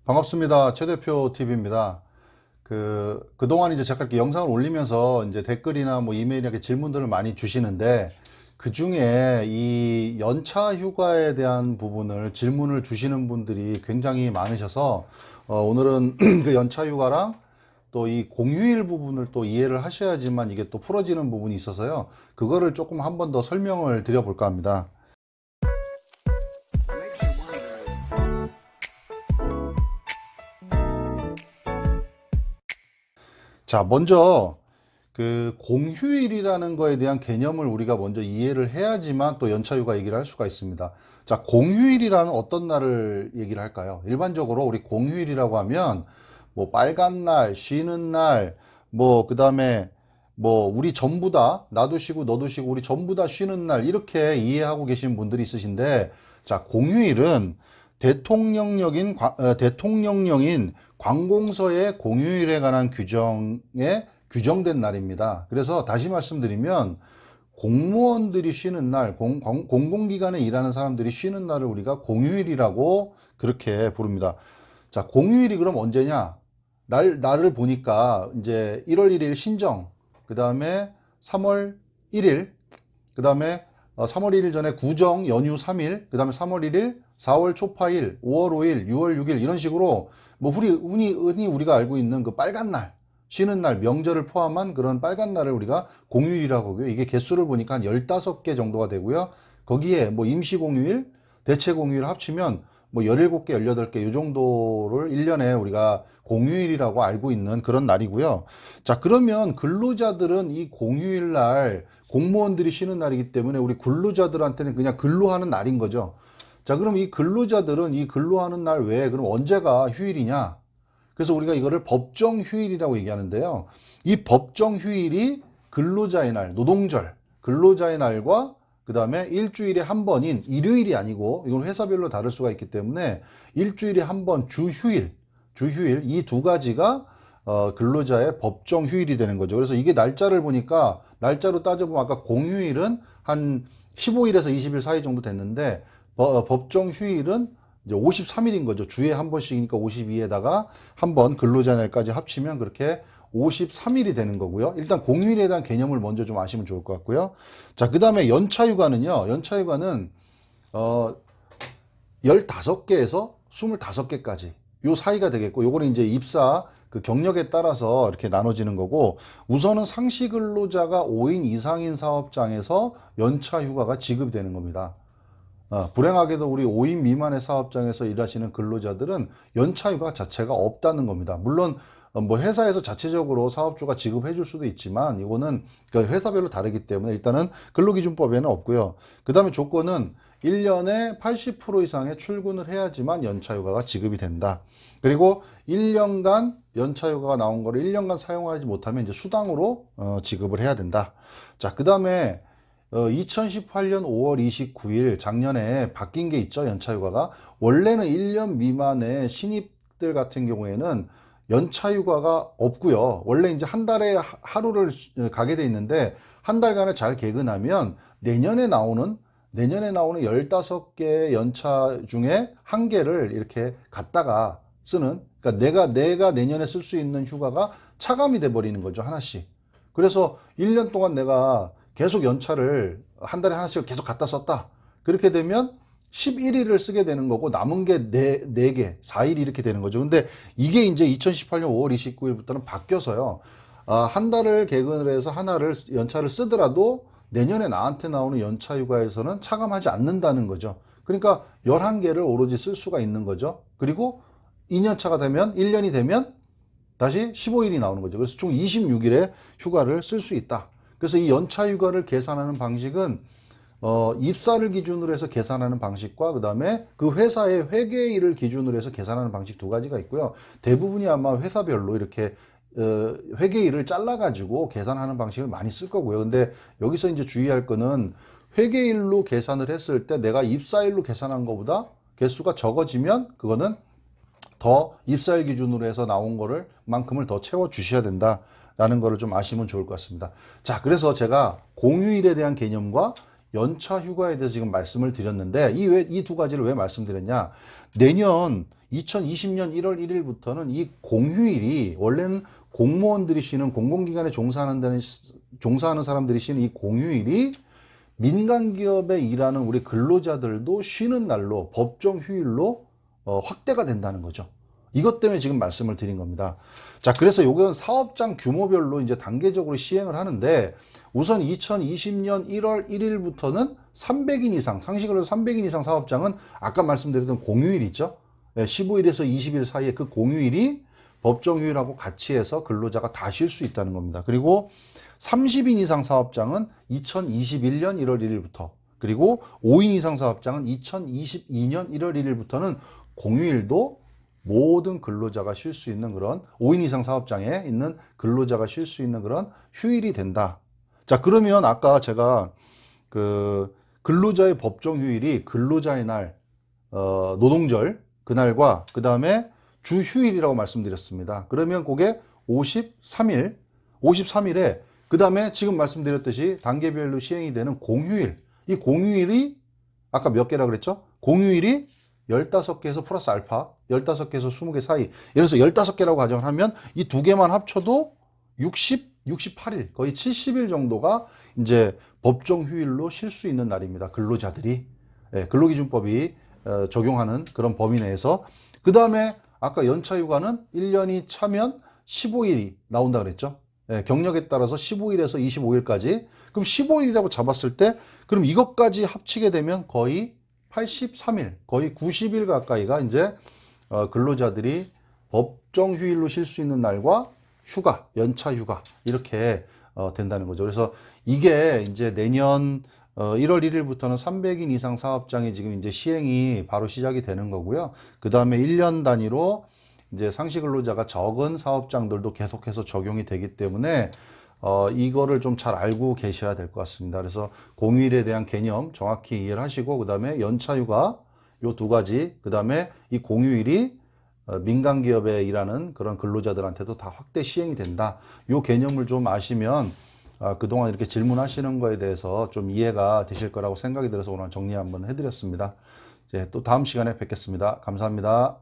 반갑습니다. 최 대표 TV입니다. 그동안 이제 제가 이렇게 영상을 올리면서 이제 댓글이나 뭐 이메일에 이렇게 질문들을 많이 주시는데, 그 중에 이 연차 휴가에 대한 부분을 질문을 주시는 분들이 굉장히 많으셔서, 오늘은 그 연차 휴가랑 또 이 공휴일 부분을 또 이해를 하셔야지만 이게 또 풀어지는 부분이 있어서요. 그거를 조금 한 번 더 설명을 드려볼까 합니다. 자, 먼저 그 공휴일이라는 거에 대한 개념을 우리가 먼저 이해를 해야지만 또 연차휴가 얘기를 할 수가 있습니다. 자, 공휴일이라는 어떤 날을 얘기를 할까요? 일반적으로 우리 공휴일이라고 하면 뭐 빨간 날, 쉬는 날, 뭐 그다음에 뭐 우리 전부 다 나도 쉬고 너도 쉬고 우리 전부 다 쉬는 날, 이렇게 이해하고 계신 분들이 있으신데, 자, 공휴일은 대통령령인 관공서의 공휴일에 관한 규정에 규정된 날입니다. 그래서 다시 말씀드리면, 공무원들이 쉬는 날, 공공기관에 일하는 사람들이 쉬는 날을 우리가 공휴일이라고 그렇게 부릅니다. 자, 공휴일이 그럼 언제냐? 날을 보니까 이제 1월 1일 신정, 그 다음에 3월 1일, 그 다음에 3월 1일 전에 구정 연휴 3일, 그 다음에 3월 1일, 4월 초파일, 5월 5일, 6월 6일, 이런 식으로 뭐 흔히 우리가 알고 있는 그 빨간 날, 쉬는 날, 명절을 포함한 그런 빨간 날을 우리가 공휴일이라고 하고요. 이게 개수를 보니까 한 15개 정도가 되고요. 거기에 뭐 임시 공휴일, 대체 공휴일 합치면 뭐 17개, 18개 이 정도를 1년에 우리가 공휴일이라고 알고 있는 그런 날이고요. 자, 그러면 근로자들은 이 공휴일 날, 공무원들이 쉬는 날이기 때문에 우리 근로자들한테는 그냥 근로하는 날인 거죠. 자, 그럼 이 근로자들은 이 근로하는 날 외에 그럼 언제가 휴일이냐? 그래서 우리가 이거를 법정 휴일이라고 얘기하는데요. 이 법정 휴일이 근로자의 날, 노동절, 근로자의 날과 그 다음에 일주일에 한 번인 일요일이 아니고, 이건 회사별로 다를 수가 있기 때문에 일주일에 한 번 주휴일 이 두 가지가 근로자의 법정 휴일이 되는 거죠. 그래서 이게 날짜를 보니까, 날짜로 따져보면 아까 공휴일은 한 15일에서 20일 사이 정도 됐는데, 법정 휴일은 이제 53일인 거죠. 주에 한 번씩이니까 52에다가 한 번 근로자 날까지 합치면 그렇게 53일이 되는 거고요. 일단 공휴일에 대한 개념을 먼저 좀 아시면 좋을 것 같고요. 자, 그 다음에 연차휴가는요. 연차휴가는 15개에서 25개까지 요 사이가 되겠고, 요거는 이제 입사 그 경력에 따라서 이렇게 나눠지는 거고, 우선은 상시 근로자가 5인 이상인 사업장에서 연차휴가가 지급이 되는 겁니다. 불행하게도 우리 5인 미만의 사업장에서 일하시는 근로자들은 연차휴가 자체가 없다는 겁니다. 물론 뭐 회사에서 자체적으로 사업주가 지급해 줄 수도 있지만, 이거는 그 회사별로 다르기 때문에 일단은 근로기준법에는 없고요. 그 다음에 조건은 1년에 80% 이상의 출근을 해야지만 연차휴가가 지급이 된다. 그리고 1년간 연차휴가가 나온 거를 1년간 사용하지 못하면 이제 수당으로 지급을 해야 된다. 자, 그 다음에 2018년 5월 29일 작년에 바뀐 게 있죠. 연차휴가가 원래는 1년 미만의 신입들 같은 경우에는 연차휴가가 없고요. 원래 이제 한 달에 하루를 가게 돼 있는데, 한 달간을 잘 개근하면 내년에 나오는 15개 연차 중에 한 개를 이렇게 갖다가 쓰는, 그러니까 내가 내년에 쓸 수 있는 휴가가 차감이 돼 버리는 거죠. 하나씩. 그래서 1년 동안 내가 계속 연차를 한 달에 하나씩 계속 갖다 썼다. 그렇게 되면 11일을 쓰게 되는 거고, 남은 게 4개, 4일이 이렇게 되는 거죠. 근데 이게 이제 2018년 5월 29일부터는 바뀌어서요. 한 달을 개근을 해서 하나를 연차를 쓰더라도 내년에 나한테 나오는 연차휴가에서는 차감하지 않는다는 거죠. 그러니까 11개를 오로지 쓸 수가 있는 거죠. 그리고 2년차가 되면, 1년이 되면 다시 15일이 나오는 거죠. 그래서 총 26일의 휴가를 쓸 수 있다. 그래서 이 연차휴가를 계산하는 방식은 입사를 기준으로 해서 계산하는 방식과, 그 다음에 그 회사의 회계일을 기준으로 해서 계산하는 방식 두 가지가 있고요. 대부분이 아마 회사별로 이렇게 회계일을 잘라가지고 계산하는 방식을 많이 쓸 거고요. 근데 여기서 이제 주의할 거는, 회계일로 계산을 했을 때 내가 입사일로 계산한 것보다 개수가 적어지면 그거는 더 입사일 기준으로 해서 나온 거를 만큼을 더 채워 주셔야 된다라는 거를 좀 아시면 좋을 것 같습니다. 자, 그래서 제가 공휴일에 대한 개념과 연차 휴가에 대해서 지금 말씀을 드렸는데, 이 두 가지를 왜 말씀드렸냐? 내년 2020년 1월 1일부터는 이 공휴일이 원래는 공무원들이 쉬는 공공기관에 종사하는 사람들이 쉬는 이 공휴일이 민간기업에 일하는 우리 근로자들도 쉬는 날로 법정 휴일로 확대가 된다는 거죠. 이것 때문에 지금 말씀을 드린 겁니다. 자, 그래서 이건 사업장 규모별로 이제 단계적으로 시행을 하는데 우선 2020년 1월 1일부터는 300인 이상, 상시근로자 300인 이상 사업장은 아까 말씀드렸던 공휴일 있죠? 15일에서 20일 사이에 그 공휴일이 법정휴일하고 같이 해서 근로자가 다 쉴 수 있다는 겁니다. 그리고 30인 이상 사업장은 2021년 1월 1일부터, 그리고 5인 이상 사업장은 2022년 1월 1일부터는 공휴일도 모든 근로자가 쉴 수 있는 그런 5인 이상 사업장에 있는 근로자가 쉴 수 있는 그런 휴일이 된다. 자, 그러면 아까 제가 그 근로자의 법정 휴일이 근로자의 날, 노동절 그날과 그 다음에 주 휴일이라고 말씀드렸습니다. 그러면 그게 53일에 그 다음에 지금 말씀드렸듯이 단계별로 시행이 되는 공휴일, 이 공휴일이 아까 몇 개라 그랬죠? 공휴일이 15개에서 플러스 알파, 15개에서 20개 사이. 예를 들어서 15개라고 가정을 하면 이 두 개만 합쳐도 68일, 거의 70일 정도가 이제 법정 휴일로 쉴 수 있는 날입니다. 근로자들이. 근로기준법이 적용하는 그런 범위 내에서. 그 다음에 아까 연차 휴가는 1년이 차면 15일이 나온다 그랬죠. 경력에 따라서 15일에서 25일까지. 그럼 15일이라고 잡았을 때, 그럼 이것까지 합치게 되면 거의 83일, 거의 90일 가까이가 이제 근로자들이 법정 휴일로 쉴 수 있는 날과 휴가, 연차 휴가 이렇게 된다는 거죠. 그래서 이게 이제 내년 1월 1일부터는 300인 이상 사업장이 지금 이제 시행이 바로 시작이 되는 거고요. 그 다음에 1년 단위로 이제 상시 근로자가 적은 사업장들도 계속해서 적용이 되기 때문에 이거를 좀 잘 알고 계셔야 될 것 같습니다. 그래서 공휴일에 대한 개념 정확히 이해를 하시고, 그 다음에 연차휴가 요 두 가지, 그 다음에 이 공휴일이 민간 기업에 일하는 그런 근로자들한테도 다 확대 시행이 된다. 요 개념을 좀 아시면 그동안 이렇게 질문하시는 거에 대해서 좀 이해가 되실 거라고 생각이 들어서 오늘 정리 한번 해드렸습니다. 이제 또 다음 시간에 뵙겠습니다. 감사합니다.